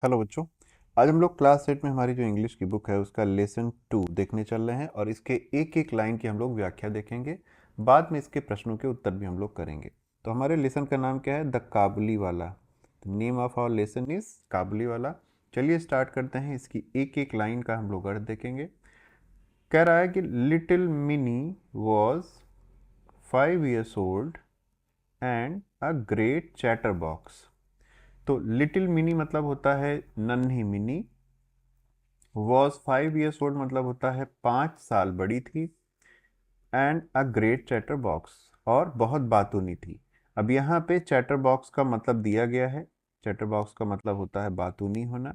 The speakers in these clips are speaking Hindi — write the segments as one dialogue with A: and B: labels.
A: हेलो बच्चों। आज हम लोग क्लास 8 में हमारी जो इंग्लिश की बुक है उसका लेसन 2 देखने चल रहे हैं और इसके एक एक लाइन की हम लोग व्याख्या देखेंगे। बाद में इसके प्रश्नों के उत्तर भी हम लोग करेंगे। तो हमारे लेसन का नाम क्या है? The Kabuliwala. Name of our lesson is Kabuliwala. चलिए स्टार्ट करते हैं। इसकी एक एक लाइन का हम लोग अर्थ देखेंगे। कह रहा है कि little mini was 5 years old and a great chatter box. तो लिटिल मिनी मतलब होता है नन्ही मिनी। वॉज 5 years ओल्ड मतलब होता है 5 साल बड़ी थी। And a great chatter box, और बहुत बातूनी थी। अब यहाँ पे चैटर बॉक्स का मतलब दिया गया है। चैटर बॉक्स का मतलब होता है बातूनी होना।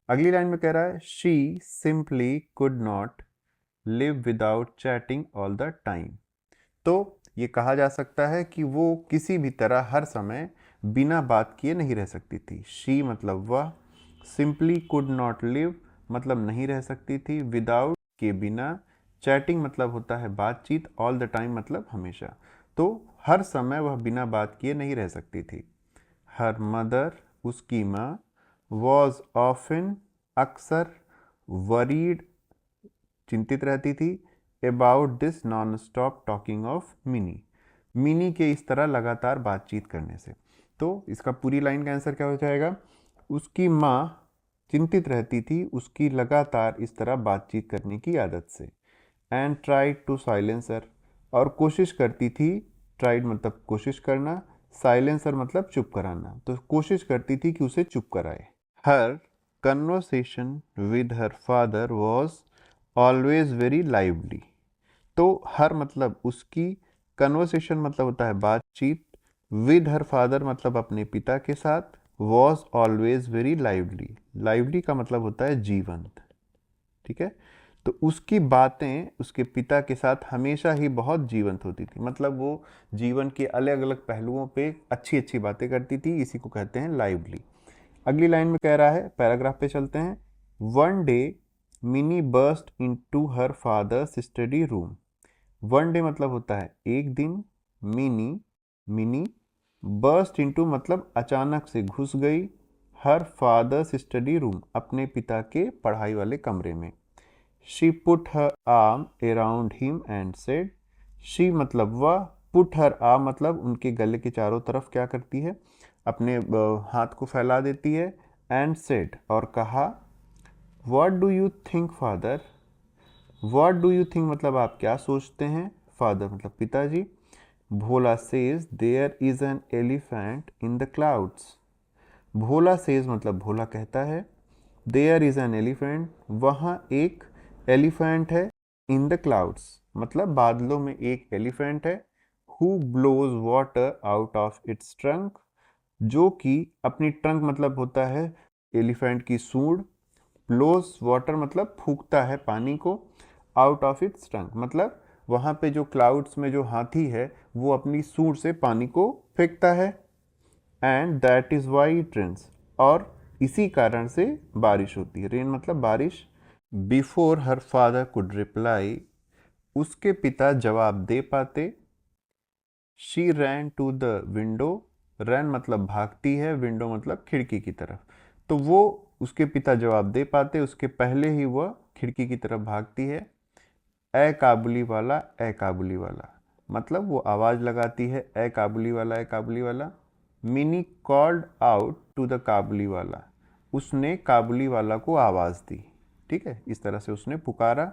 A: अगली लाइन में कह रहा है she simply could not live without chatting all the time. तो ये कहा जा सकता है कि वो किसी भी तरह हर समय बिना बात किए नहीं रह सकती थी। शी मतलब वह, सिंपली कुड नॉट लिव मतलब नहीं रह सकती थी, विदाउट के बिना, चैटिंग मतलब होता है बातचीत, ऑल द टाइम मतलब हमेशा। तो हर समय वह बिना बात किए नहीं रह सकती थी। हर मदर उसकी माँ, वॉज ऑफन अक्सर, वरीड चिंतित रहती थी, about this non stop talking of mini, mini के इस तरह लगातार बातचीत करने से। तो इसका पूरी लाइन का आंसर क्या हो जाएगा? उसकी माँ चिंतित रहती थी उसकी लगातार इस तरह बातचीत करने की आदत से। एंड ट्राइड टू साइलेंसर, और कोशिश करती थी। ट्राइड मतलब कोशिश करना, साइलेंसर मतलब चुप कराना। तो कोशिश करती थी कि उसे चुप कराए। Her conversation with her father was always very lively. तो हर मतलब उसकी, कन्वर्सेशन मतलब होता है बातचीत, विद हर फादर मतलब अपने पिता के साथ, was always very lively. Lively का मतलब होता है जीवंत। ठीक है। तो उसकी बातें उसके पिता के साथ हमेशा ही बहुत जीवंत होती थी, मतलब वो जीवन के अलग अलग पहलुओं पे अच्छी अच्छी बातें करती थी। इसी को कहते हैं लाइवली। अगली लाइन में कह रहा है, पैराग्राफ पे चलते हैं। One day Mini burst into her father's study room. One day मतलब होता है एक दिन, मिनी मिनी, बर्स्ट इनटू मतलब अचानक से घुस गई, हर फादर्स स्टडी रूम अपने पिता के पढ़ाई वाले कमरे में। She put her arm around him and said, she मतलब वह, पुट हर आर्म मतलब उनके गले के चारों तरफ क्या करती है? अपने हाथ को फैला देती है। एंड सेड और कहा, what do you think father. What do you think मतलब आप क्या सोचते हैं? फादर मतलब पिताजी। Bhola says there is an elephant in the clouds. Bhola says मतलब भोला कहता है, देयर इज एन एलिफेंट वहाँ एक एलिफेंट है, इन द क्लाउड्स मतलब बादलों में एक एलिफेंट है, who blows water out of its trunk जो कि अपनी ट्रंक मतलब होता है एलिफेंट की सूंड, ब्लोज वाटर मतलब फूकता है पानी को, आउट ऑफ इट्स ट्रंक मतलब वहाँ पे जो क्लाउड्स में जो हाथी है वो अपनी सूंड से पानी को फेंकता है। And that is why it rains, और इसी कारण से बारिश होती है। रेन मतलब बारिश। Before her father could reply, उसके पिता जवाब दे पाते। She ran to the window, ran मतलब भागती है, विंडो मतलब खिड़की की तरफ। तो वो उसके पिता जवाब दे पाते उसके पहले ही वह खिड़की की तरफ भागती है। ए काबुली वाला, ए काबुली वाला मतलब वो आवाज़ लगाती है, ए काबुली वाला, a Kabuliwala. Mini called out to the Kabuliwala, उसने काबुली वाला को आवाज़ दी। ठीक है, इस तरह से उसने पुकारा।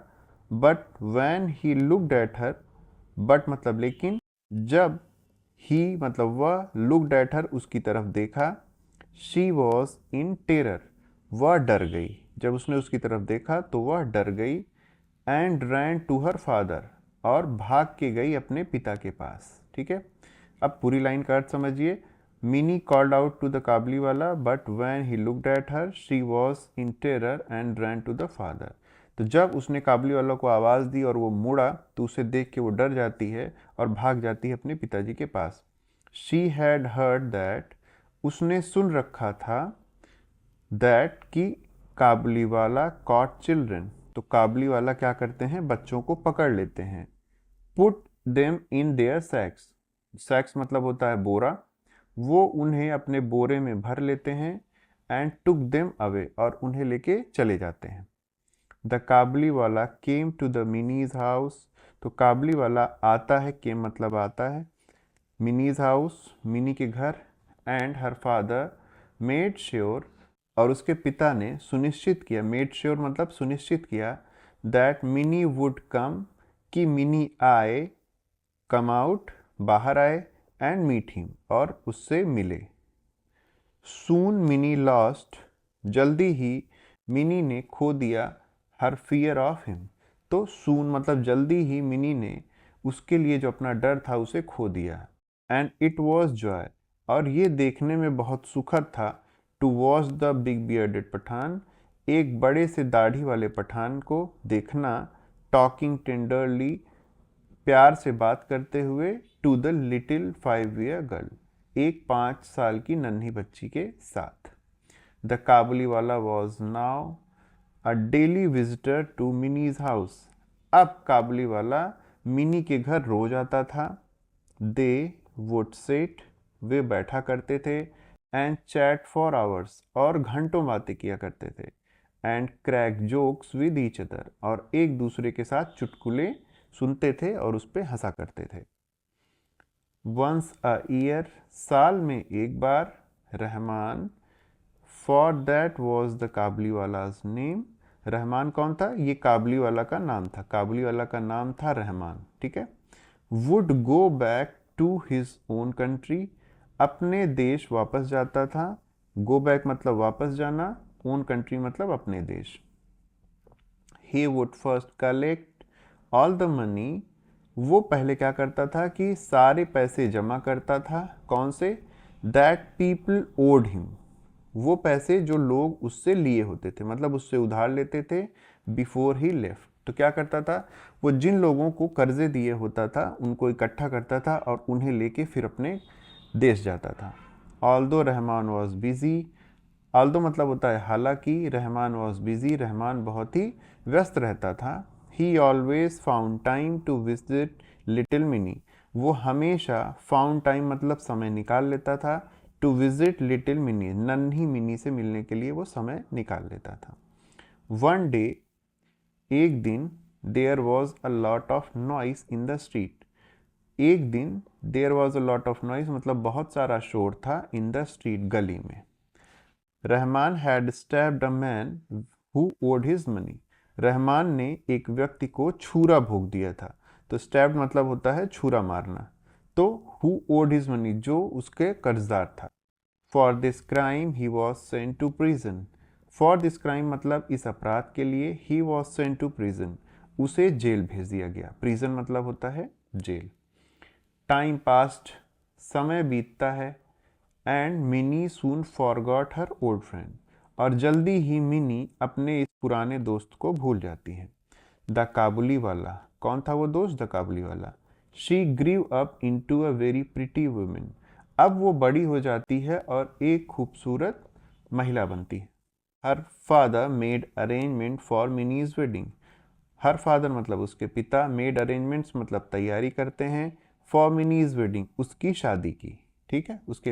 A: But when he looked at her, but मतलब लेकिन, जब ही मतलब वह, लुकड एट हर उसकी तरफ देखा, शी वॉज इन टेरर वह डर गई। जब उसने उसकी तरफ देखा तो वह डर गई। And ran to her father और भाग के गई अपने पिता के पास। ठीक है। अब पूरी लाइन का अर्थ समझिए। Mini called out to the Kabuliwala, but when he looked at her she was in terror and ran to the father. तो जब उसने काबली वाला को आवाज़ दी और वो मुड़ा तो उसे देख के वो डर जाती है और भाग जाती है अपने पिताजी के पास। शी हैड हर्ड दैट, उसने सुन रखा था, दैट कि काबुली वाला कॉट चिल्ड्रन, तो काबुली वाला क्या करते हैं? बच्चों को पकड़ लेते हैं। पुट देम इन देयर सैक्स, सैक्स मतलब होता है बोरा, वो उन्हें अपने बोरे में भर लेते हैं। एंड टुक देम अवे, और उन्हें लेके चले जाते हैं। The Kabuliwala came to the Mini's house, तो काबली वाला आता है, केम मतलब आता है, मिनीज हाउस मिनी के घर, and her father made sure, और उसके पिता ने सुनिश्चित किया, मेड श्योर मतलब सुनिश्चित किया, दैट मिनी वुड कम, कि मिनी आए, कम आउट बाहर आए, एंड मीट हिम, और उससे मिले। सून मिनी लॉस्ट, जल्दी ही मिनी ने खो दिया, हर फियर ऑफ हिम, तो सून मतलब जल्दी ही मिनी ने उसके लिए जो अपना डर था उसे खो दिया। एंड इट वॉज जॉय, और ये देखने में बहुत सुखद था, to watch the big bearded Pathan, एक बड़े से दाढ़ी वाले पठान को देखना, टॉकिंग टेंडरली, प्यार से बात करते हुए, to the little 5 year girl, एक 5 साल की नन्ही बच्ची के साथ। The Kabuliwala was now a daily visitor to Mini's house, अब काबुली वाला मिनी के घर रोज आता था। दे वुड सिट, वे बैठा करते थे, एंड चैट फॉर आवर्स, और घंटों बातें किया करते थे, and crack jokes with each other, और एक दूसरे के साथ चुटकुले सुनते थे और उस पर हंसा करते थे। वंस अ ईयर, साल में एक बार, Rahman, for that was the Kabuliwala's name, Rahman कौन था, ये काबली वाला का नाम था, काबली वाला का नाम था रहमान, ठीक है। Would go back to his own country, अपने देश वापस जाता था, गो बैक मतलब वापस जाना, ओन कंट्री मतलब अपने देश। He would first collect all the money, वो पहले क्या करता था कि सारे पैसे जमा करता था, कौन से, दैट पीपल ओड हिम, वो पैसे जो लोग उससे लिए होते थे, मतलब उससे उधार लेते थे, बिफोर ही लेफ्ट, तो क्या करता था, वो जिन लोगों को कर्जे दिए होता था उनको इकट्ठा करता था और उन्हें लेके फिर अपने देश जाता था। Although Rahman was busy, although मतलब होता है हालांकि, रहमान वॉज बिजी, रहमान बहुत ही व्यस्त रहता था। He always found time to visit little Mini, वो हमेशा फाउंड टाइम मतलब समय निकाल लेता था, टू विजिट लिटिल मिनी, नन्ही मिनी से मिलने के लिए वो समय निकाल लेता था। वन डे, एक दिन, there was a lot of noise in the street, एक दिन there was a lot of noise मतलब बहुत सारा शोर था, इन द स्ट्रीट गली में। Rahman had stabbed a man who owed his money, Rahman ने एक व्यक्ति को छुरा भोंक दिया था, तो स्टैब्ड मतलब होता है छुरा मारना, तो हु ओड हिज मनी जो उसके कर्जदार था। For this crime he was sent to prison, for this crime मतलब इस अपराध के लिए, he was sent to prison, उसे जेल भेज दिया गया, प्रिजन मतलब होता है जेल। टाइम पास्ट, समय बीतता है, and mini soon forgot her old friend, और जल्दी ही मिनी अपने इस पुराने दोस्त को भूल जाती है। द काबुली वाला, कौन था वो दोस्त, द काबुली वाला। She grew up into a very pretty women, अब वो बड़ी हो जाती है और एक खूबसूरत महिला बनती है। Her father made arrangement for minis wedding, her father मतलब उसके पिता, मेड अरेंजमेंट्स मतलब तैयारी करते हैं, फॉर मिनीज वेडिंग उसकी शादी की, ठीक है, उसके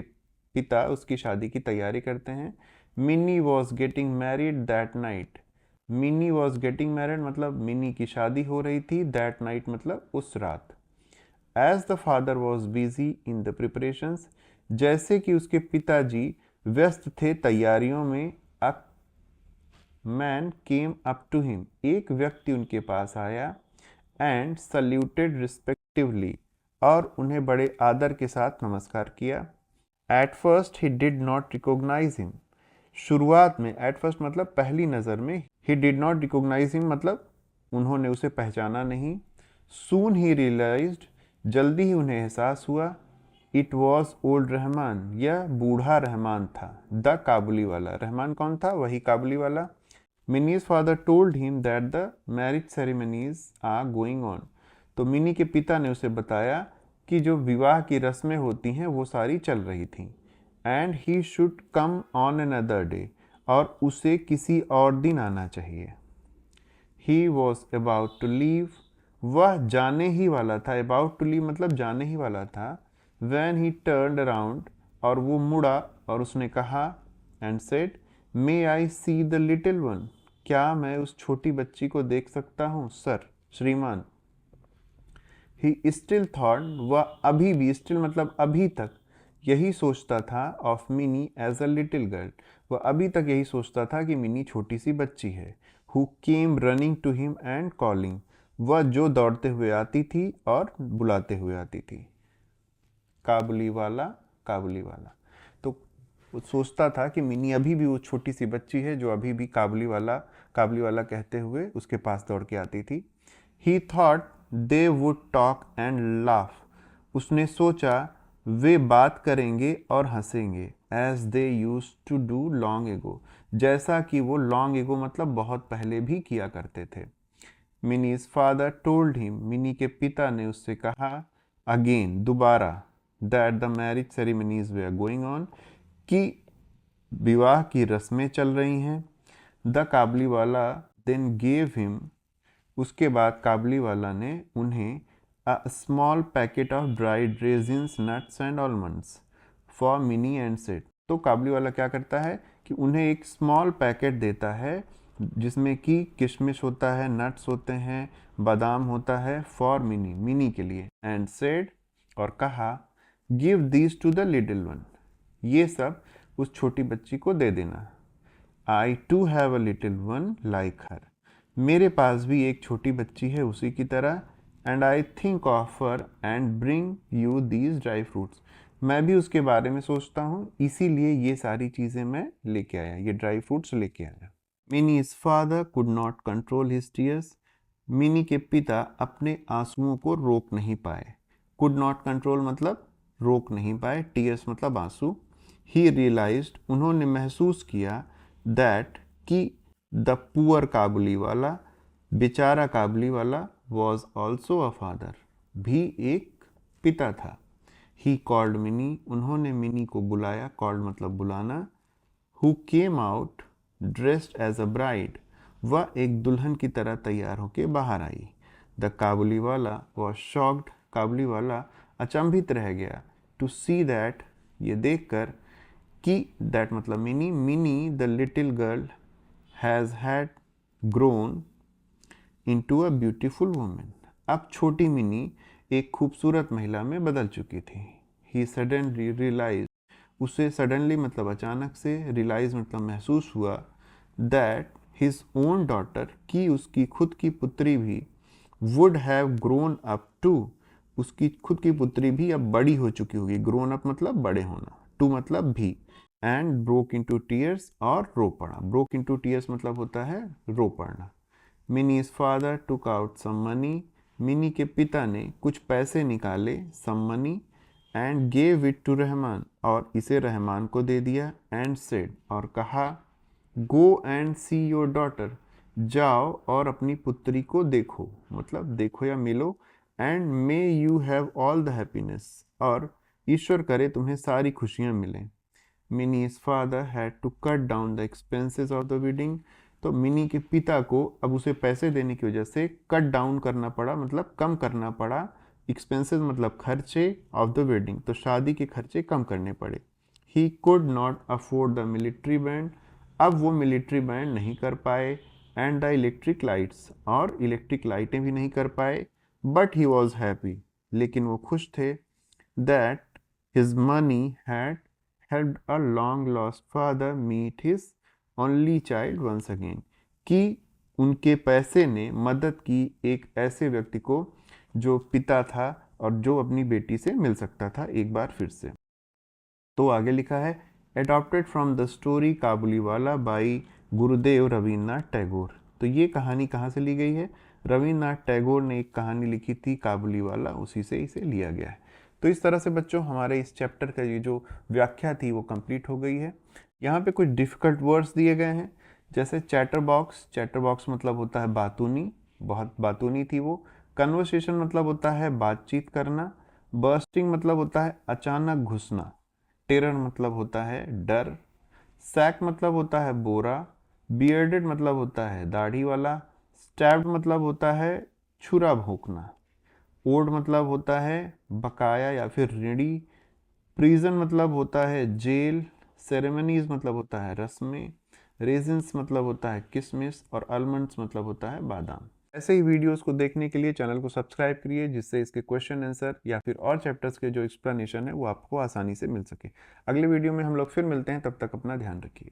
A: पिता उसकी शादी की तैयारी करते हैं। Mini was getting married that night, mini was getting married मतलब मिनी की शादी हो रही थी, दैट नाइट मतलब उस रात। As the father was busy in the preparations, जैसे कि उसके पिताजी व्यस्त थे तैयारियों में, a man came up to him, एक व्यक्ति उनके पास आया, एंड सल्यूटेड रिस्पेक्टिवली, और उन्हें बड़े आदर के साथ नमस्कार किया। At first he did not recognise him, शुरुआत में, एट फर्स्ट मतलब पहली नज़र में, he did not recognise him मतलब उन्होंने उसे पहचाना नहीं। सून ही रियलाइज्ड, जल्दी ही उन्हें एहसास हुआ, इट वॉज ओल्ड रहमान, यह बूढ़ा रहमान था, द काबुली वाला, रहमान कौन था, वही Kabuliwala. Mini's father told him that the marriage ceremonies are going on, तो मिनी के पिता ने उसे बताया कि जो विवाह की रस्में होती हैं वो सारी चल रही थीं, and he should come on another day, और उसे किसी और दिन आना चाहिए। He was about to leave, वह जाने ही वाला था, अबाउट टू लीव मतलब जाने ही वाला था। वैन ही टर्न अराउंड, और वो मुड़ा और उसने कहा, and said, may I see the little one, क्या मैं उस छोटी बच्ची को देख सकता हूँ सर, श्रीमान। ही स्टिल थॉट, वह अभी भी, स्टिल मतलब अभी तक, यही सोचता था, of Mini as a little girl, वह अभी तक यही सोचता था कि मिनी छोटी सी बच्ची है। Who came running to him and calling, वह जो दौड़ते हुए आती थी और बुलाते हुए आती थी। काबुली वाला, काबुली वाला। तो वो सोचता था कि मिनी अभी भी वो छोटी सी बच्ची है जो अभी भी काबुली वाला कहते हुए उसके पास दौड़ के आती थी। He thought they would talk and laugh, उसने सोचा वे बात करेंगे और हंसेंगे, as they used to do long ago, जैसा कि वो लॉन्ग एगो मतलब बहुत पहले भी किया करते थे। Mini's father told him, Mini के पिता ने उससे कहा, अगेन, दोबारा, that the marriage ceremonies were are going on, कि विवाह की रस्में चल रही हैं। द काबली वाला देन गेव हिम, उसके बाद काबली वाला ने उन्हें a small packet of dried resins nuts and almonds for mini and said. तो काबली वाला क्या करता है कि उन्हें एक स्मॉल पैकेट देता है जिसमें कि किशमिश होता है, नट्स होते हैं, बादाम होता है, फॉर मिनी, मिनी के लिए, एंड सेड, और कहा, give these to the little one, ये सब उस छोटी बच्ची को दे देना। I too have a little one like her, मेरे पास भी एक छोटी बच्ची है उसी की तरह। And I think of her and bring you these dry fruits, मैं भी उसके बारे में सोचता हूँ, इसीलिए ये सारी चीज़ें मैं लेके आया, ये ड्राई फ्रूट्स लेके आया। Minis father could not control his tears, mini के पिता अपने आंसुओं को रोक नहीं पाए। कुड नॉट कंट्रोल मतलब रोक नहीं पाए, टीयर्स मतलब आंसू। ही रियलाइज्ड, उन्होंने महसूस किया, दैट कि द पुअर काबुली वाला, बेचारा काबुली वाला, वॉज ऑल्सो अ फादर, भी एक पिता था। ही कॉल्ड मिनी, उन्होंने मिनी को बुलाया, कॉल्ड मतलब बुलाना। Who came out dressed as a bride, वह एक दुल्हन की तरह तैयार होकर बाहर आई। The Kabuliwala was shocked, काबुली वाला अचंभित रह गया, टू सी दैट, ये देखकर कि, दैट मतलब mini, mini the little girl has had grown into a beautiful women, अब छोटी मिनी एक खूबसूरत महिला में बदल चुकी थी। ही सडनली रियलाइज, उसे सडनली मतलब अचानक से, रियलाइज मतलब महसूस हुआ, दैट हिज ओन डॉटर, कि उसकी खुद की पुत्री भी, would have grown up too, उसकी खुद की पुत्री भी अब बड़ी हो चुकी होगी, ग्रोन अप मतलब बड़े होना, टू मतलब भी, एंड ब्रोक इनटू टीयर्स, और रो पड़ा। ब्रोक इनटू टीयर्स मतलब होता है रो पड़ना। Mini's father took out some money, Mini के पिता ने कुछ पैसे निकाले, some money, and gave it to Rahman, और इसे रहमान को दे दिया, एंड सेड, और कहा, go and see your daughter, जाओ और अपनी पुत्री को देखो, मतलब देखो या मिलो, and may you have all the happiness, और ईश्वर करे तुम्हें सारी खुशियां मिलें। Mini's father had to cut down the expenses of the wedding, तो मिनी के पिता को अब उसे पैसे देने की वजह से कट डाउन करना पड़ा, मतलब कम करना पड़ा, एक्सपेंसेस मतलब खर्चे, ऑफ द वेडिंग तो शादी के खर्चे कम करने पड़े। He could not afford the military band, अब वो मिलिट्री बैंड नहीं कर पाए, एंड द इलेक्ट्रिक लाइट्स, और इलेक्ट्रिक लाइटें भी नहीं कर पाए। बट ही वॉज हैप्पी, लेकिन वो खुश थे, that his money had helped a long lost father meet his only child once again, कि उनके पैसे ने मदद की एक ऐसे व्यक्ति को जो पिता था और जो अपनी बेटी से मिल सकता था एक बार फिर से। तो आगे लिखा है, एडॉप्टेड फ्रॉम द स्टोरी काबुली वाला बाई गुरुदेव रवीन्द्रनाथ टैगोर। तो ये कहानी कहाँ से ली गई है? रवीन्द्रनाथ टैगोर ने एक कहानी लिखी थी काबुली वाला, उसी से इसे लिया गया है। तो इस तरह से बच्चों हमारे इस चैप्टर का ये जो व्याख्या थी वो कंप्लीट हो गई है। यहाँ पे कुछ डिफ़िकल्ट वर्ड्स दिए गए हैं, जैसे चैटर बॉक्स, चैटर बॉक्स मतलब होता है बातूनी, बहुत बातूनी थी वो। कन्वर्सेशन मतलब होता है बातचीत करना। बर्स्टिंग मतलब होता है अचानक घुसना। टेरर मतलब होता है डर। सैक मतलब होता है बोरा। बियर्डेड मतलब होता है दाढ़ी वाला। स्टैब्ड मतलब होता है छुरा भोंकना। ओड मतलब होता है बकाया या फिर ऋणी। प्रिजन मतलब होता है जेल। सेरेमनीज मतलब होता है रस्में। रेजिन्स मतलब होता है किशमिश और आलमंड्स मतलब होता है बादाम। ऐसे ही वीडियोस को देखने के लिए चैनल को सब्सक्राइब करिए, जिससे इसके क्वेश्चन आंसर या फिर और चैप्टर्स के जो एक्सप्लेनेशन है वो आपको आसानी से मिल सके। अगले वीडियो में हम लोग फिर मिलते हैं, तब तक अपना ध्यान रखिए।